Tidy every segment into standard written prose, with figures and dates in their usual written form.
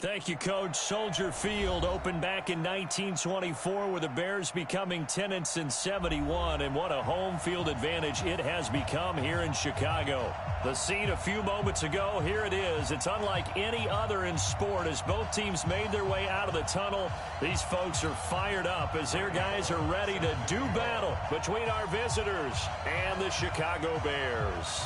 Thank you, Coach. Soldier Field opened back in 1924 with the Bears becoming tenants in 71, and what a home field advantage it has become here in Chicago. The scene a few moments ago, here it is. It's unlike any other in sport as both teams made their way out of the tunnel. These folks are fired up as their guys are ready to do battle between our visitors and the Chicago Bears.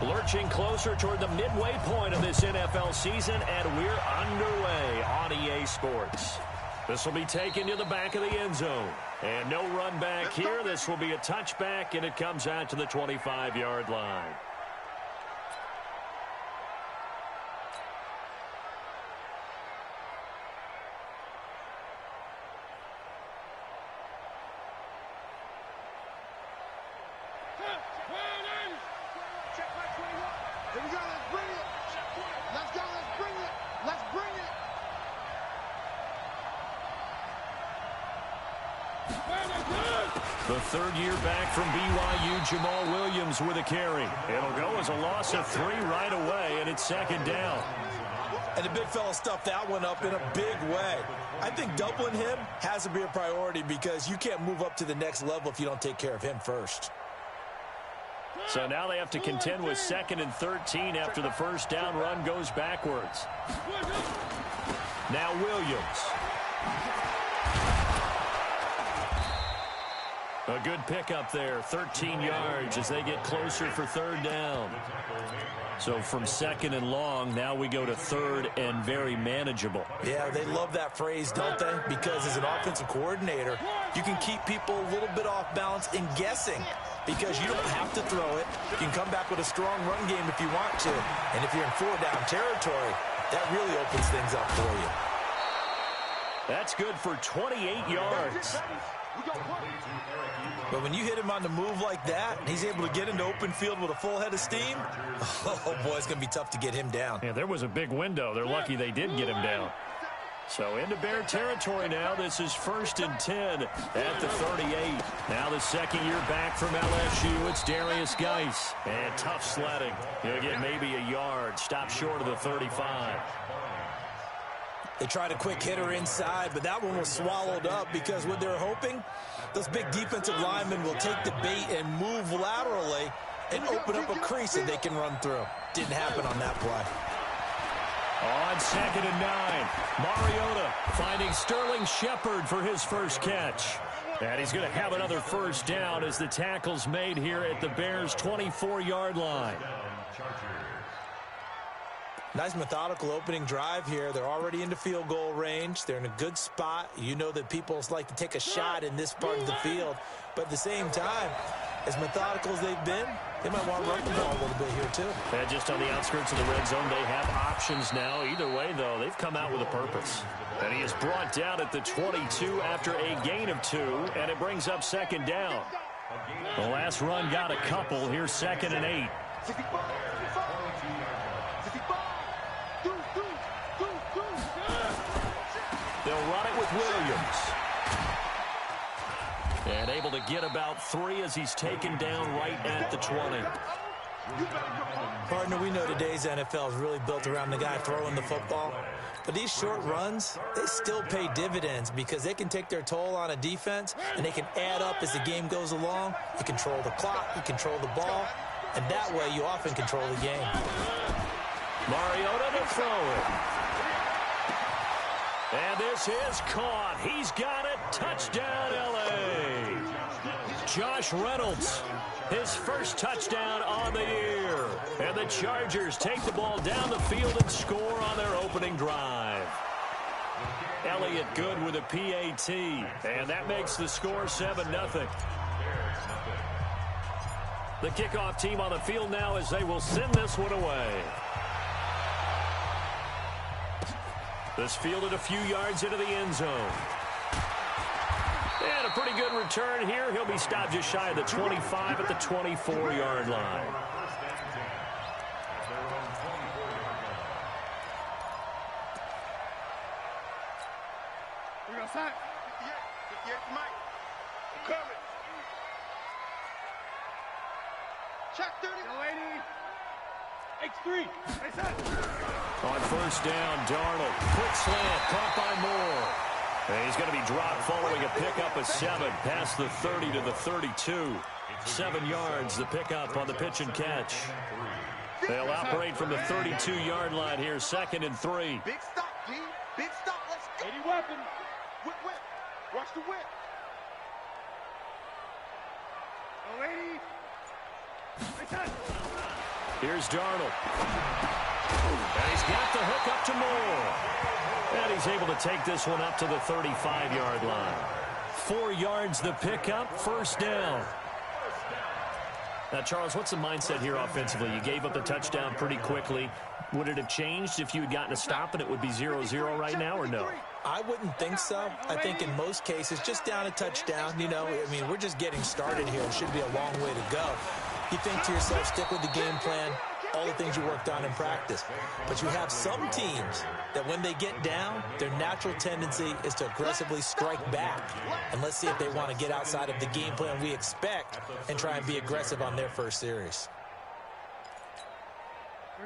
Lurching closer toward the midway point of this NFL season, and we're underway on EA Sports. This will be taken to the back of the end zone. And no run back here. This will be a touchback, and it comes out to the 25-yard line. The third year back from BYU, Jamal Williams with a carry. It'll go as a loss of 3 right away, and it's second down. And the big fella stuffed that one up in a big way. I think doubling him has to be a priority because you can't move up to the next level if you don't take care of him first. So now they have to contend with 2nd and 13 after the first down run goes backwards. Now Williams. A good pickup there, 13 yards as they get closer for third down. So from 2nd and long, now we go to 3rd and very manageable. Yeah, they love that phrase, don't they? Because as an offensive coordinator, you can keep people a little bit off balance in guessing because you don't have to throw it. You can come back with a strong run game if you want to. And if you're in 4-down territory, that really opens things up for you. That's good for 28 yards. But when you hit him on the move like that, and he's able to get into open field with a full head of steam, oh, boy, it's going to be tough to get him down. Yeah, there was a big window. They're lucky they did get him down. So into Bear territory now. This is 1st and 10 at the 38. Now the second year back from LSU, it's Darius Geis. And tough sledding. He'll get maybe a yard. Stop short of the 35. They tried a quick hitter inside, but that one was swallowed up because what they're hoping, those big defensive linemen will take the bait and move laterally and open up a crease that they can run through. Didn't happen on that play. On 2nd and 9, Mariota finding Sterling Shepard for his first catch. And he's going to have another first down as the tackle's made here at the Bears' 24-yard line. Nice methodical opening drive here. They're already into field goal range. They're in a good spot. You know that people like to take a shot in this part of the field. But at the same time, as methodical as they've been, they might want to run the ball a little bit here too. And just on the outskirts of the red zone, they have options now. Either way, though, they've come out with a purpose. And he is brought down at the 22 after a gain of 2, and it brings up 2nd down. The last run got a couple. Here's 2nd and 8. They'll run it with Williams. And able to get about 3 as he's taken down right at the 20. Partner, we know today's NFL is really built around the guy throwing the football. But these short runs, they still pay dividends because they can take their toll on a defense and they can add up as the game goes along. You control the clock, you control the ball, and that way you often control the game. Mariota to throw it. And this is caught. He's got it. Touchdown, L.A. Josh Reynolds, his first touchdown on the year. And the Chargers take the ball down the field and score on their opening drive. Elliott good with a PAT. And that makes the score 7-0. The kickoff team on the field now as they will send this one away. This fielded a few yards into the end zone. And a pretty good return here. He'll be stopped just shy of the 25 at the 24-yard line. Yes, Mike. Coming. Check 30. X3. On first down, Darnold. Quick slant, caught by Moore. And he's going to be dropped following a pickup of 7, past the 30 to the 32. 7 yards, the pickup on the pitch and catch. They'll operate from the 32-yard line here, 2nd and 3. Big stop, G. Big stop. Let's go. 80 weapon. Whip, whip. Watch the whip. Here's Darnold. And he's got the hook up to Moore. And he's able to take this one up to the 35-yard line. 4 yards the pickup, first down. Now, Charles, what's the mindset here offensively? You gave up the touchdown pretty quickly. Would it have changed if you had gotten a stop and it would be 0-0 right now, or no? I wouldn't think so. I think in most cases, just down a touchdown, you know, I mean, we're just getting started here. It should be a long way to go. You think to yourself, stick with the game plan, all the things you worked on in practice. But you have some teams that when they get down, their natural tendency is to aggressively strike back. And let's see if they want to get outside of the game plan we expect and try and be aggressive on their first series.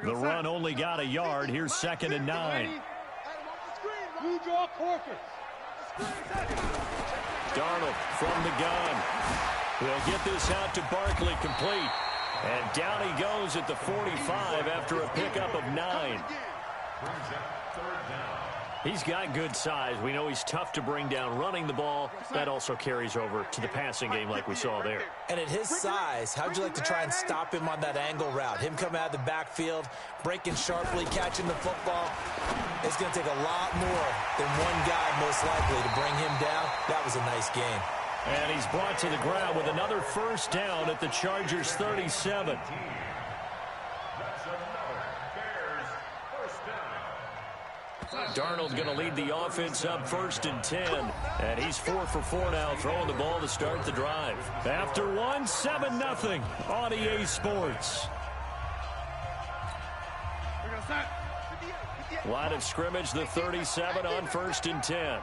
The run only got a yard. Here's 2nd and 9. Blue draw Corpus. Darnold from the gun. They'll get this out to Barkley, complete. And down he goes at the 45 after a pickup of 9. He's got good size. We know he's tough to bring down running the ball. That also carries over to the passing game like we saw there. And at his size, how'd you like to try and stop him on that angle route? Him coming out of the backfield, breaking sharply, catching the football. It's going to take a lot more than one guy, most likely, to bring him down. That was a nice game. And he's brought to the ground with another first down at the Chargers' 37. Darnold going to lead the offense up 1st and 10. And he's 4 for 4 now, throwing the ball to start the drive. After 1, 7-0 on EA Sports. Line of scrimmage, the 37 on 1st and 10.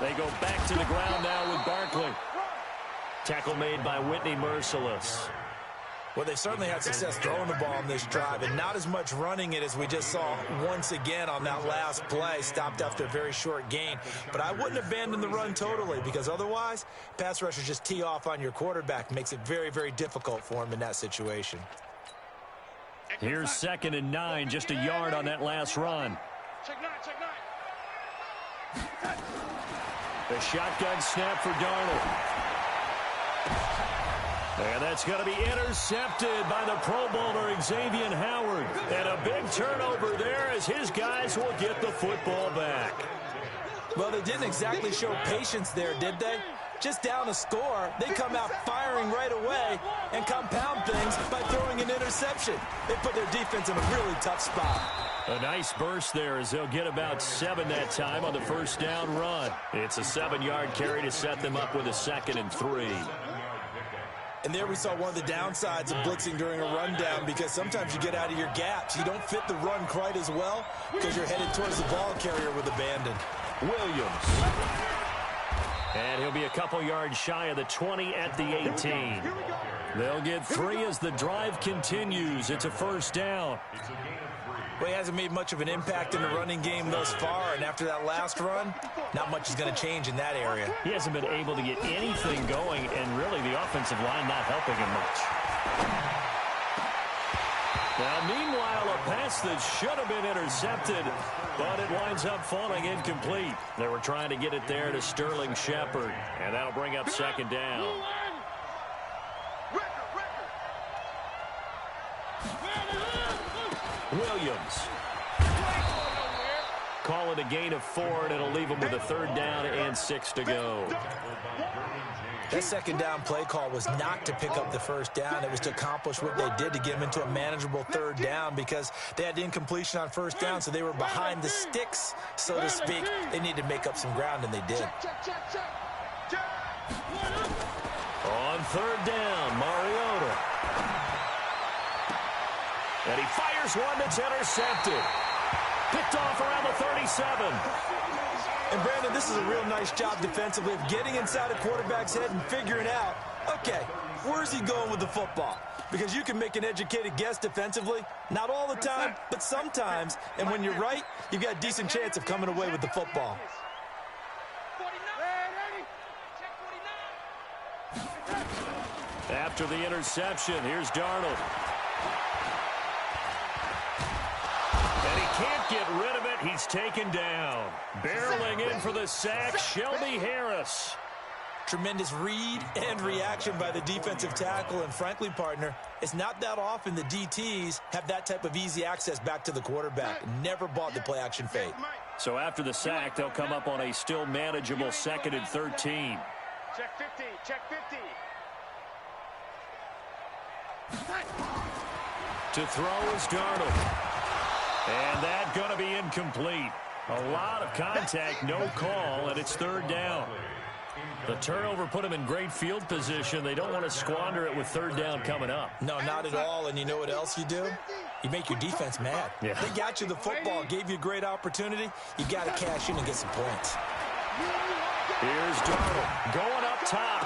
They go back to the ground now with Barkley. Tackle made by Whitney Merciless. Well, they certainly had success throwing the ball on this drive, and not as much running it as we just saw once again on that last play, stopped after a very short gain. But I wouldn't abandon the run totally, because otherwise, pass rushers just tee off on your quarterback. Makes it very, very difficult for him in that situation. Here's 2nd and 9, just a yard on that last run. Check 9, check 9. The shotgun snap for Darnold. And that's going to be intercepted by the Pro Bowler Xavier Howard. And a big turnover there as his guys will get the football back. Well, they didn't exactly show patience there, did they? Just down a score, they come out firing right away and compound things by throwing an interception. They put their defense in a really tough spot. A nice burst there as they'll get about 7 that time on the first down run. It's a 7-yard carry to set them up with a 2nd and 3. And there we saw one of the downsides of blitzing during a rundown, because sometimes you get out of your gaps. You don't fit the run quite as well because you're headed towards the ball carrier with abandon. Williams. And he'll be a couple yards shy of the 20 at the 18. They'll get 3 as the drive continues. It's a first down. Well, he hasn't made much of an impact in the running game thus far, and after that last run, not much is going to change in that area. He hasn't been able to get anything going, and really the offensive line not helping him much. Now, meanwhile, a pass that should have been intercepted, but it winds up falling incomplete. They were trying to get it there to Sterling Shepard, and that'll bring up 2nd down. Williams. Call it a gain of 4, and it'll leave them with a 3rd down and 6 to go. That 2nd down play call was not to pick up the first down. It was to accomplish what they did to get them into a manageable 3rd down, because they had incompletion on first down, so they were behind the sticks, so to speak. They needed to make up some ground, and they did. On 3rd down, Mariota. And he fires one that's intercepted. Picked off around the 37. And, Brandon, this is a real nice job defensively of getting inside a quarterback's head and figuring out, okay, where's he going with the football? Because you can make an educated guess defensively, not all the time, but sometimes. And when you're right, you've got a decent chance of coming away with the football. After the interception, here's Darnold. And he can't get rid of it. He's taken down. Barreling in for the sack, Shelby Harris. Tremendous read and reaction by the defensive tackle. And frankly, partner, it's not that often the DTs have that type of easy access back to the quarterback. Never bought the play-action fade. So after the sack, they'll come up on a still manageable 2nd and 13. Check 50. Check 50. To throw is Darnold. And that's going to be incomplete. A lot of contact, no call, and it's 3rd down. The turnover put them in great field position. They don't want to squander it with 3rd down coming up. No, not at all. And you know what else you do? You make your defense mad. Yeah. They got you the football, gave you a great opportunity. You got to cash in and get some points. Here's Darnold going up top.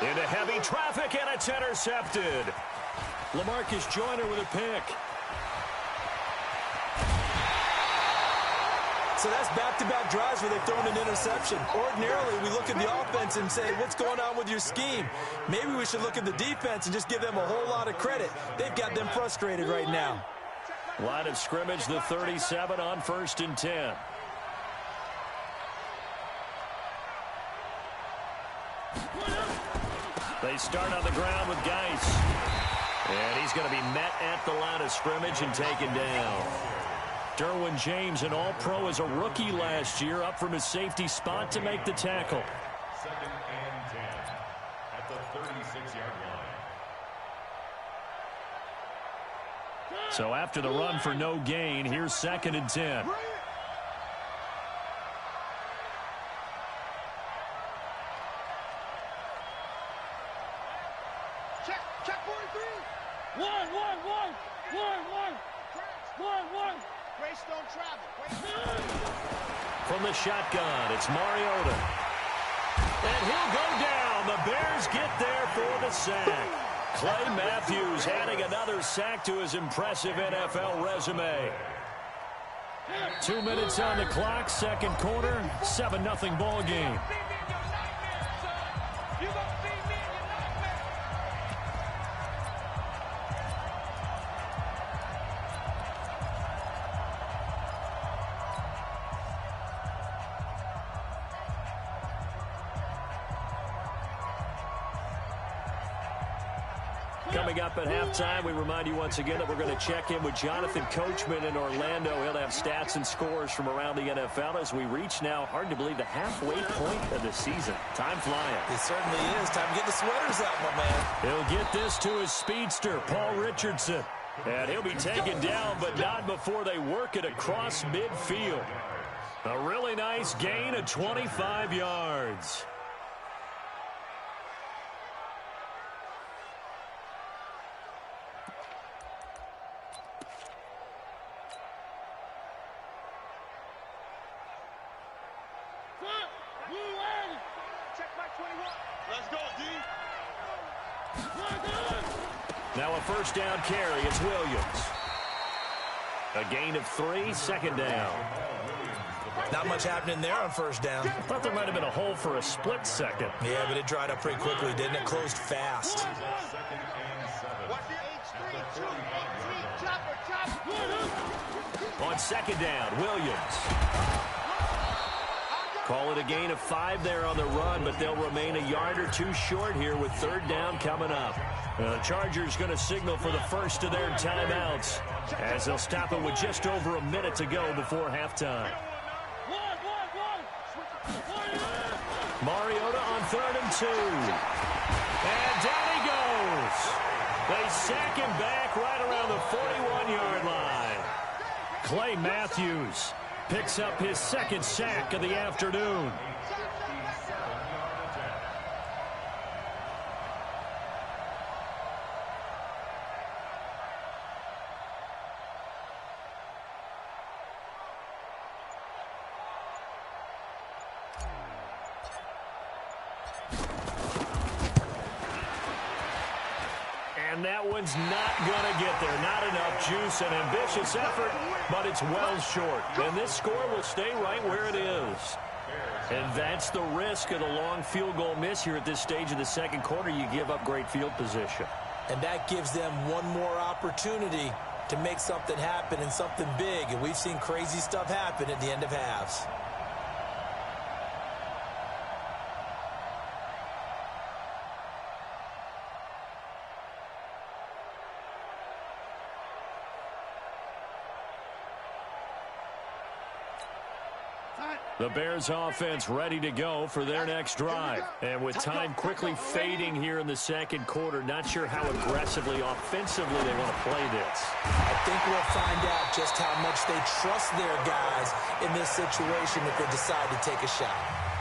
Into heavy traffic, and it's intercepted. LaMarcus Joyner with a pick. So that's back-to-back drives where they've thrown an interception. Ordinarily, we look at the offense and say, what's going on with your scheme? Maybe we should look at the defense and just give them a whole lot of credit. They've got them frustrated right now. Line of scrimmage, the 37 on 1st and 10. They start on the ground with Geis. And he's going to be met at the line of scrimmage and taken down. Derwin James, an all-pro as a rookie last year, up from his safety spot to make the tackle. 2nd and 10 at the 36-yard line. So after the run for no gain, here's 2nd and 10. Check 43. One. Grace don't travel. From the shotgun, it's Mariota. And he'll go down. The Bears get there for the sack. Clay Matthews adding another sack to his impressive NFL resume. 2 minutes on the clock, 2nd quarter, 7-0 ball game. Coming up at halftime, we remind you once again that we're going to check in with Jonathan Coachman in Orlando. He'll have stats and scores from around the NFL as we reach now, hard to believe, the halfway point of the season. Time flying. It certainly is. Time to get the sweaters out, my man. He'll get this to his speedster, Paul Richardson. And he'll be taken down, but not before they work it across midfield. A really nice gain of 25 yards. Let's go, D. Now a 1st down carry. It's Williams. A gain of 3, 2nd down. Not much happening there on 1st down. Thought there might have been a hole for a split second. Yeah, but it dried up pretty quickly, didn't it? Closed fast. On 2nd down, Williams. Call it a gain of 5 there on the run, but they'll remain a yard or 2 short here with 3rd down coming up. The Chargers going to signal for the first of their timeouts as they'll stop it with just over a minute to go before halftime. Mariota on 3rd and 2. And down he goes. They sack him back right around the 41-yard line. Clay Matthews picks up his 2nd sack of the afternoon. And that one's not going to get there. Not enough juice. An ambitious effort, but it's well short. And this score will stay right where it is. And that's the risk of the long field goal miss here at this stage of the second quarter. You give up great field position. And that gives them one more opportunity to make something happen and something big. And we've seen crazy stuff happen at the end of halves. The Bears offense ready to go for their next drive. And with time quickly fading here in the second quarter, not sure how aggressively, offensively they want to play this. I think we'll find out just how much they trust their guys in this situation if they decide to take a shot.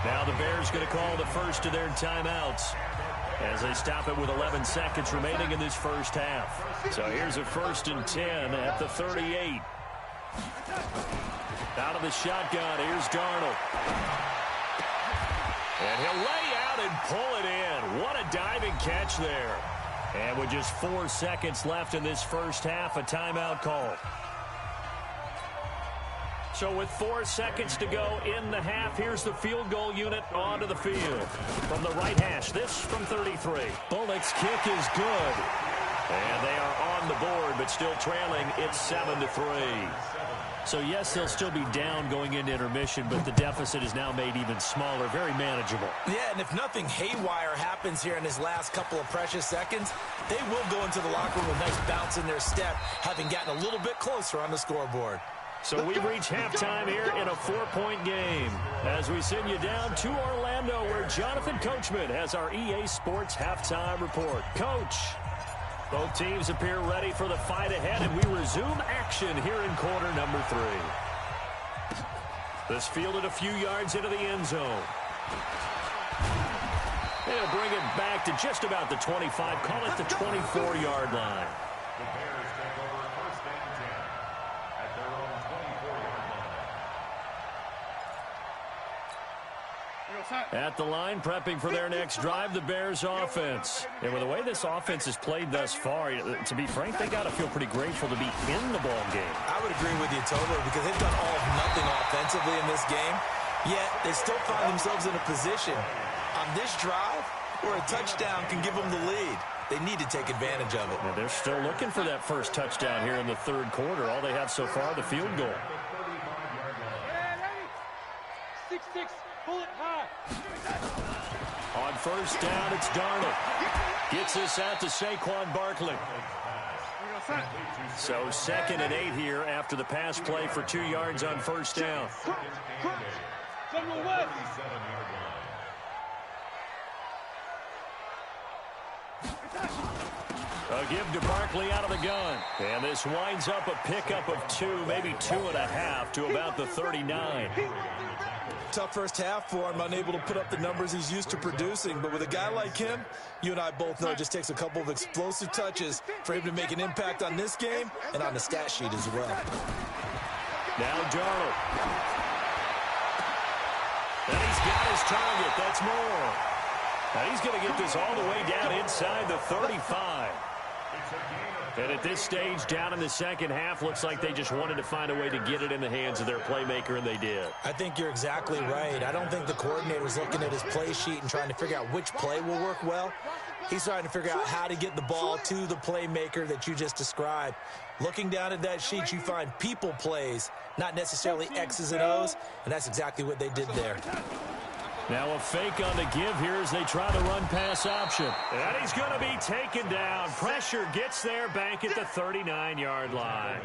Now the Bears going to call the first of their timeouts as they stop it with 11 seconds remaining in this first half. So here's a 1st and 10 at the 38. Out of the shotgun, here's Darnold. And he'll lay out and pull it in. What a diving catch there. And with just 4 seconds left in this first half, a timeout call. So with 4 seconds to go in the half, here's the field goal unit onto the field. From the right hash, this from 33. Bullock's kick is good. And they are on the board, but still trailing. It's 7-3. So, yes, they'll still be down going into intermission, but the deficit is now made even smaller, very manageable. Yeah, and if nothing haywire happens here in his last couple of precious seconds, they will go into the locker room with a nice bounce in their step, having gotten a little bit closer on the scoreboard. So we've reached halftime here in a 4-point game as we send you down to Orlando, where Jonathan Coachman has our EA Sports halftime report. Coach. Both teams appear ready for the fight ahead, and we resume action here in quarter number 3. This fielded a few yards into the end zone. They'll bring it back to just about the 25, call it the 24-yard line. The Bears take over 1st and 10 at their own 24-yard line. At the line, prepping for their next drive, the Bears offense. And with the way this offense has played thus far, to be frank, they got to feel pretty grateful to be in the ball game. I would agree with you totally, because they've done all of nothing offensively in this game, yet they still find themselves in a position on this drive where a touchdown can give them the lead. They need to take advantage of it. Now they're still looking for that first touchdown here in the third quarter. All they have so far, the field goal. 6-6. Bullet high. On first down, it's Darnold. Gets this out to Saquon Barkley. So 2nd and 8 here after the pass play for 2 yards on first down. A give to Barkley out of the gun. And this winds up a pickup of 2, maybe 2.5 to about the 39. Tough first half for him, unable to put up the numbers he's used to producing. But with a guy like him, you and I both know it just takes a couple of explosive touches for him to make an impact on this game and on the stat sheet as well. Now Darnold. And he's got his target. That's more. Now he's going to get this all the way down inside the 35. And at this stage, down in the second half, looks like they just wanted to find a way to get it in the hands of their playmaker, and they did. I think you're exactly right. I don't think the coordinator's looking at his play sheet and trying to figure out which play will work well. He's trying to figure out how to get the ball to the playmaker that you just described. Looking down at that sheet, you find people plays, not necessarily X's and O's, and that's exactly what they did there. Now a fake on the give here as they try the run-pass option. And he's going to be taken down. Pressure gets there back at the 39-yard line.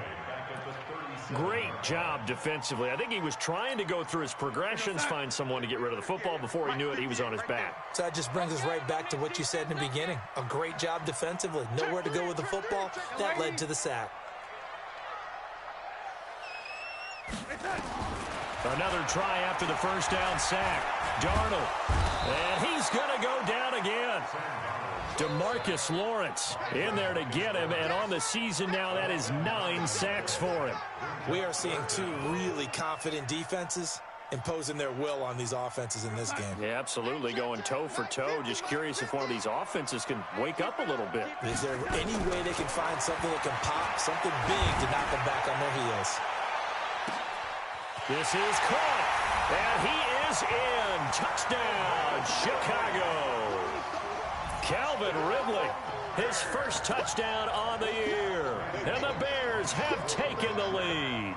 Great job defensively. I think he was trying to go through his progressions, find someone to get rid of the football. Before he knew it, he was on his back. So that just brings us right back to what you said in the beginning. A great job defensively. Nowhere to go with the football. That led to the sack. Another try after the first down sack. Darnold. And he's going to go down again. DeMarcus Lawrence in there to get him. And on the season now, that is 9 sacks for him. We are seeing 2 really confident defenses imposing their will on these offenses in this game. Yeah, absolutely, going toe for toe. Just curious if one of these offenses can wake up a little bit. Is there any way they can find something that can pop, something big to knock them back on their heels? This is caught, and he is in. Touchdown, Chicago. Calvin Ridley, his first touchdown on the year. And the Bears have taken the lead.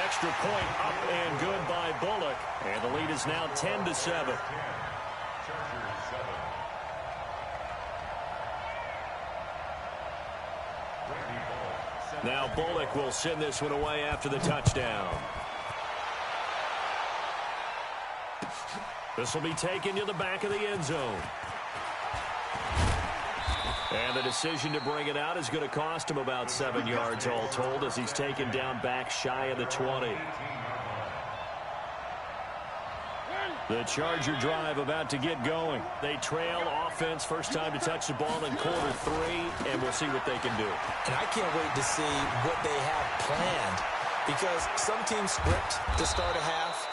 Extra point up and good by Bullock. And the lead is now 10-7. Now Bullock will send this one away after the touchdown. This will be taken to the back of the end zone. And the decision to bring it out is going to cost him about 7 yards all told as he's taken down back shy of the 20. The Charger drive about to get going. They trail offense, first time to touch the ball in quarter 3, and we'll see what they can do. And I can't wait to see what they have planned, because some teams script to start a half.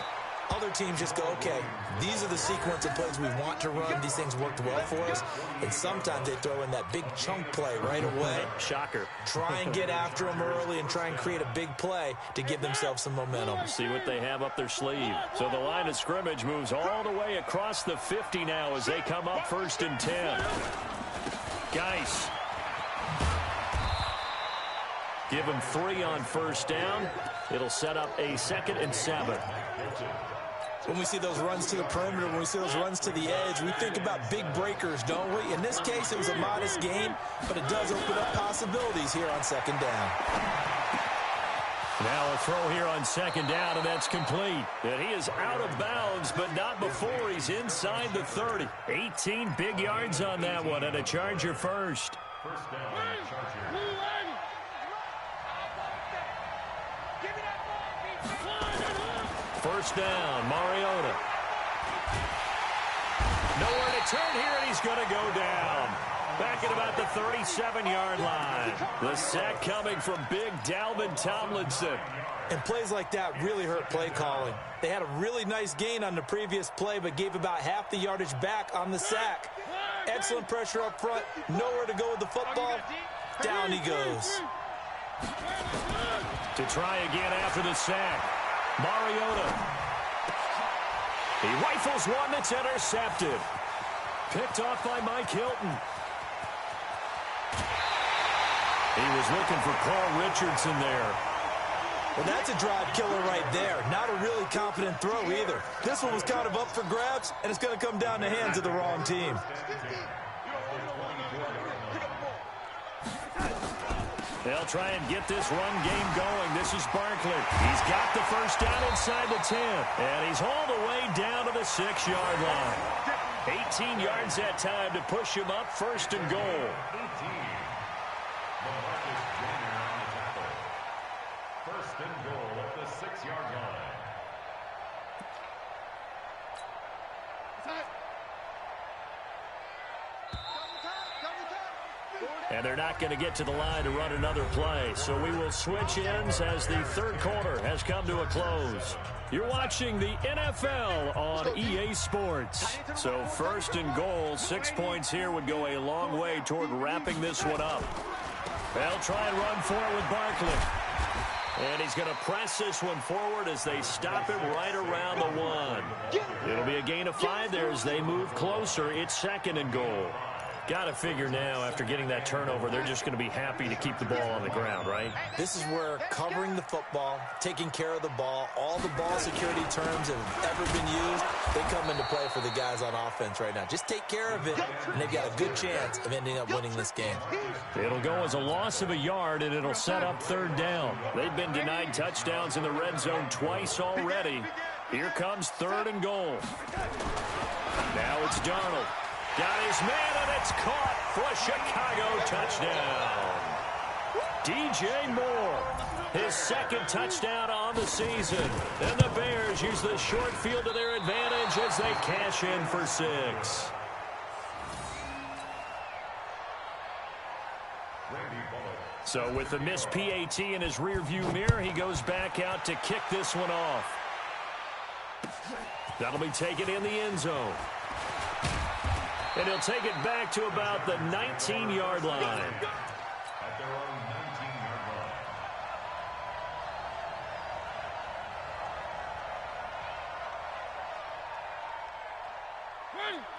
Other teams just go, okay, these are the sequence of plays we want to run. These things worked well for us. And sometimes they throw in that big chunk play right away. Shocker. Try and get after them early and try and create a big play to give themselves some momentum. See what they have up their sleeve. So the line of scrimmage moves all the way across the 50 now as they come up 1st and 10. Geis. Give him 3 on first down. It'll set up a 2nd and 7. When we see those runs to the perimeter, when we see those runs to the edge, we think about big breakers, don't we? In this case, it was a modest gain, but it does open up possibilities here on 2nd down. Now a throw here on 2nd down, and that's complete. And he is out of bounds, but not before he's inside the 30. 18 big yards on that one, and a Charger first. First down, Charger. First down, Mariota. Nowhere to turn here, and he's going to go down. Back at about the 37-yard line. The sack coming from big Dalvin Tomlinson. And plays like that really hurt play calling. They had a really nice gain on the previous play, but gave about half the yardage back on the sack. Excellent pressure up front. Nowhere to go with the football. Down he goes. To try again after the sack. Mariota. He rifles one that's intercepted. Picked off by Mike Hilton. He was looking for Paul Richardson there. Well, that's a drive killer right there. Not a really confident throw either. This one was kind of up for grabs, and it's going to come down the hands of the wrong team. They'll try and get this run game going. This is Barkley. He's got the first down inside the 10. And he's all the way down to the 6-yard line. 18 yards that time to push him up 1st and goal. 1st and goal at the 6-yard line. And they're not going to get to the line to run another play. So we will switch ends as the 3rd quarter has come to a close. You're watching the NFL on EA Sports. So 1st and goal, 6 points here would go a long way toward wrapping this one up. They'll try and run for it with Barkley. And he's going to press this one forward as they stop him right around the 1. It'll be a gain of 5 there as they move closer. It's 2nd and goal. Got to figure now, after getting that turnover, they're just going to be happy to keep the ball on the ground, right? This is where covering the football, taking care of the ball, all the ball security terms that have ever been used, they come into play for the guys on offense right now. Just take care of it, and they've got a good chance of ending up winning this game. It'll go as a loss of a yard, and it'll set up 3rd down. They've been denied touchdowns in the red zone twice already. Here comes 3rd and goal. Now it's Darnold. Got his man, and it's caught for a Chicago touchdown. DJ Moore, his 2nd touchdown on the season. And the Bears use the short field to their advantage as they cash in for 6. Randy Bullock So with the missed PAT in his rearview mirror, he goes back out to kick this one off. That'll be taken in the end zone. And he'll take it back to about the 19-yard line. At their own 19-yard line.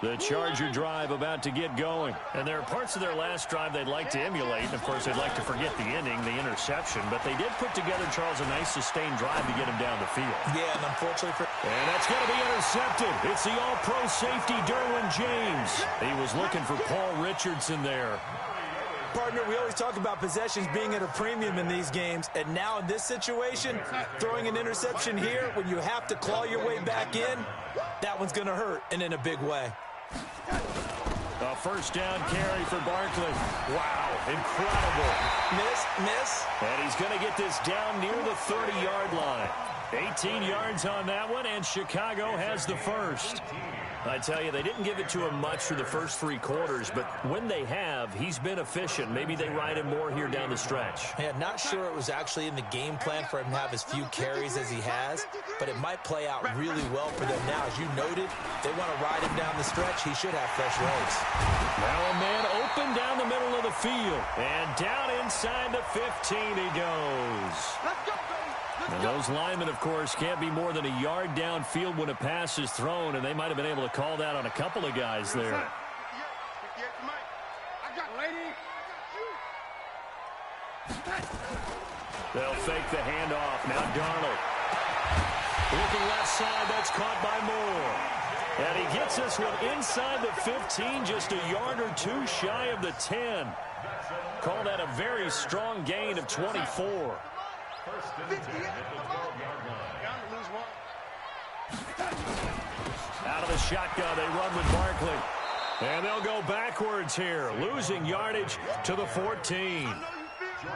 The Charger drive about to get going. And there are parts of their last drive they'd like to emulate. And, of course, they'd like to forget the ending, the interception. But they did put together, Charles, a nice sustained drive to get him down the field. Yeah, and unfortunately for... And that's going to be intercepted. It's the all-pro safety, Derwin James. He was looking for Paul Richardson there. Partner, we always talk about possessions being at a premium in these games, and now in this situation, throwing an interception here when you have to claw your way back in, that one's going to hurt, and in a big way. A first down carry for Barkley. Wow, incredible. Miss. And he's going to get this down near the 30-yard line. 18 yards on that one, and Chicago has the first. I tell you, they didn't give it to him much for the first 3 quarters, but when they have, he's been efficient. Maybe they ride him more here down the stretch. Yeah, not sure it was actually in the game plan for him to have as few carries as he has, but it might play out really well for them now. As you noted, they want to ride him down the stretch. He should have fresh legs. Now a man open down the middle of the field, and down inside the 15 he goes. Let's go, baby. Now those linemen, of course, can't be more than a yard downfield when a pass is thrown, and they might have been able to call that on a couple of guys there. They'll fake the handoff. Now Darnold. Looking left side, that's caught by Moore. And he gets this one inside the 15, just a yard or 2 shy of the 10. Call that a very strong gain of 24. First and 10 at the 12-yard line. Out of the shotgun, they run with Barkley. And they'll go backwards here, losing yardage to the 14.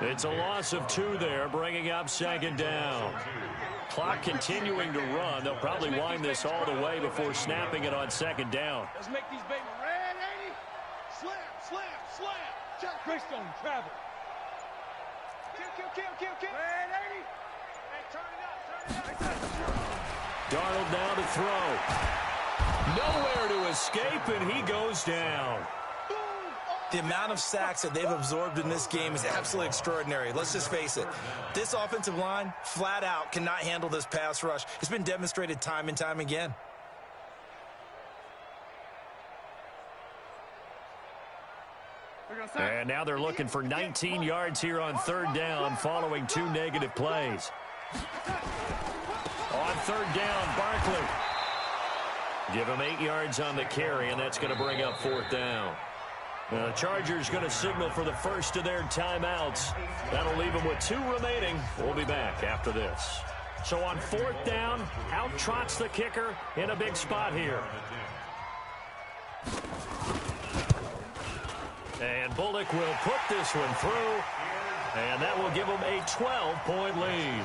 It's a loss of 2 there, bringing up second down. Clock continuing to run. They'll probably wind this all the way before snapping it on second down. Let's make these baby red, 80. Slam. Greystone, travel. Kill. Red, 80. Hey, turn it up. Darnold now to throw. Nowhere to escape, and he goes down. The amount of sacks that they've absorbed in this game is absolutely extraordinary. Let's just face it. This offensive line, flat out, cannot handle this pass rush. It's been demonstrated time and time again. And now they're looking for 19 yards here on third down following 2 negative plays. On third down, Barkley. Give him 8 yards on the carry, and that's going to bring up 4th down. The Chargers going to signal for the first of their timeouts. That'll leave them with 2 remaining. We'll be back after this. So on 4th down, out trots the kicker in a big spot here. And Bullock will put this one through, and that will give them a 12-point lead.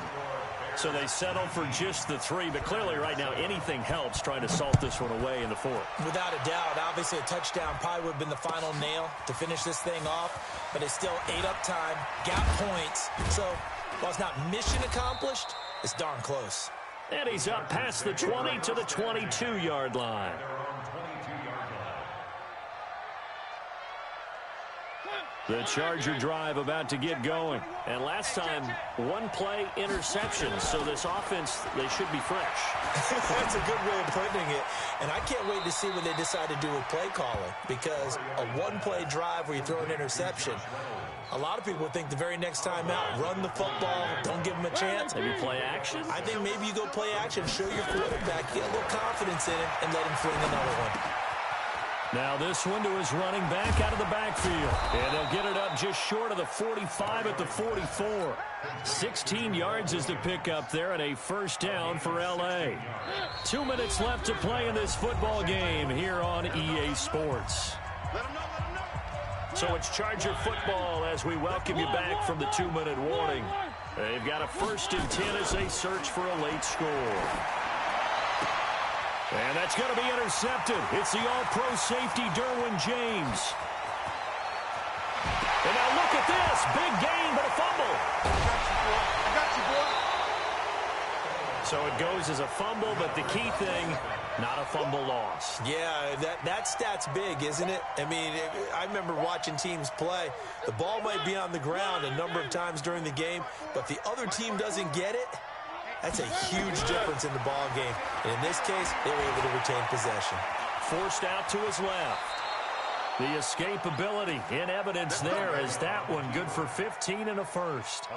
So they settle for just the 3, but clearly right now anything helps trying to salt this one away in the 4th. Without a doubt, obviously a touchdown probably would have been the final nail to finish this thing off, but it's still 8 up time, got points. So while it's not mission accomplished, it's darn close. And he's up past the 20 to the 22-yard line. The Charger drive about to get going. And last time, 1-play interception. So this offense, they should be fresh. That's a good way of putting it. And I can't wait to see what they decide to do with play calling. Because a 1-play drive where you throw an interception, a lot of people think the very next time out, run the football, don't give them a chance. Maybe play action? I think maybe you go play action, show your quarterback, get a little confidence in him, and let him fling another one. Now this one to his running back out of the backfield. And they'll get it up just short of the 45 at the 44. 16 yards is the pickup there and a first down for L.A. 2 minutes left to play in this football game here on EA Sports. So it's Charger football as we welcome you back from the 2-minute warning. They've got a 1st and 10 as they search for a late score. And that's going to be intercepted. It's the all-pro safety, Derwin James. And now look at this? Big gain, but a fumble. I got you, boy. So it goes as a fumble, but the key thing, not a fumble loss. Yeah, that stat's big, isn't it? I mean, I remember watching teams play. The ball might be on the ground a number of times during the game, but the other team doesn't get it. That's a huge difference in the ball game. And in this case, they were able to retain possession. Forced out to his left. The escapability in evidence there as that one good for 15 and a first.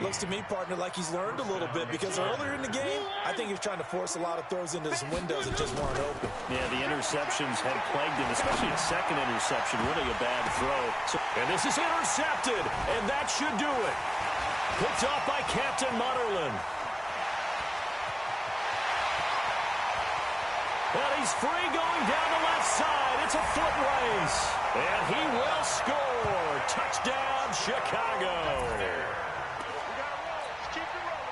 Looks to me, partner, like he's learned a little bit because earlier in the game, I think he was trying to force a lot of throws into some windows that just weren't open. Yeah, the interceptions had plagued him, especially a second interception, really a bad throw. And this is intercepted, and that should do it. Picked off by Captain Mutterland. And he's free going down the left side. It's a foot race. And he will score. Touchdown, Chicago.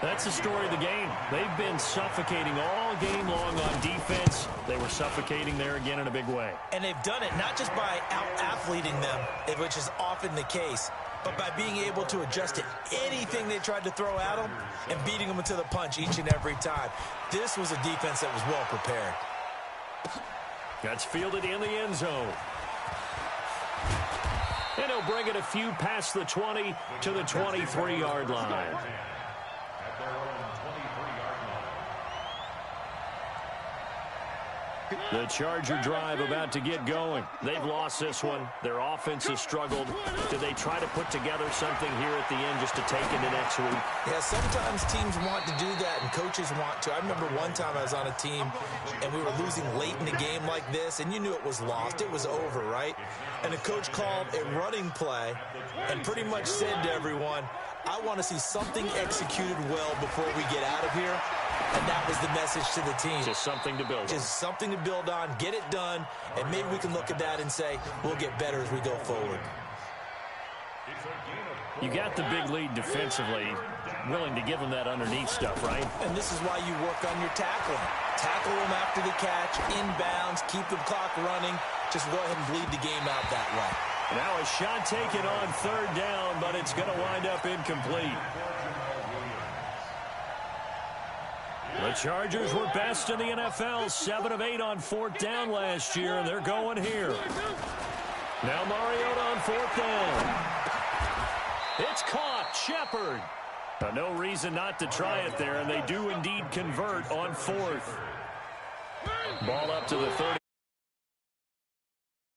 That's the story of the game. They've been suffocating all game long on defense. They were suffocating there again in a big way. And they've done it not just by out-athleting them, which is often the case, but by being able to adjust to anything they tried to throw at them and beating them to the punch each and every time. This was a defense that was well prepared. That's fielded in the end zone. And he'll bring it a few past the 20 to the 23-yard line. At their own 23-yard line. The Charger drive about to get going. They've lost this one. Their offense has struggled. Did they try to put together something here at the end just to take into next week? Yeah, sometimes teams want to do that and coaches want to. I remember one time I was on a team and we were losing late in the game like this, and you knew it was lost. It was over, right? And the coach called a running play and pretty much said to everyone, I want to see something executed well before we get out of here. And that was the message to the team. Just something to build on. Just something to build on, get it done, and maybe we can look at that and say, we'll get better as we go forward. You got the big lead defensively, willing to give them that underneath stuff, right? And this is why you work on your tackling. Tackle them after the catch, inbounds, keep the clock running. Just go ahead and bleed the game out that way. Now a shot taken on third down, but it's going to wind up incomplete. The Chargers were best in the NFL, 7 of 8 on fourth down last year, and they're going here. Now Mariota on fourth down. It's caught. Shepard. No reason not to try it there, and they do indeed convert on fourth. Ball up to the 30.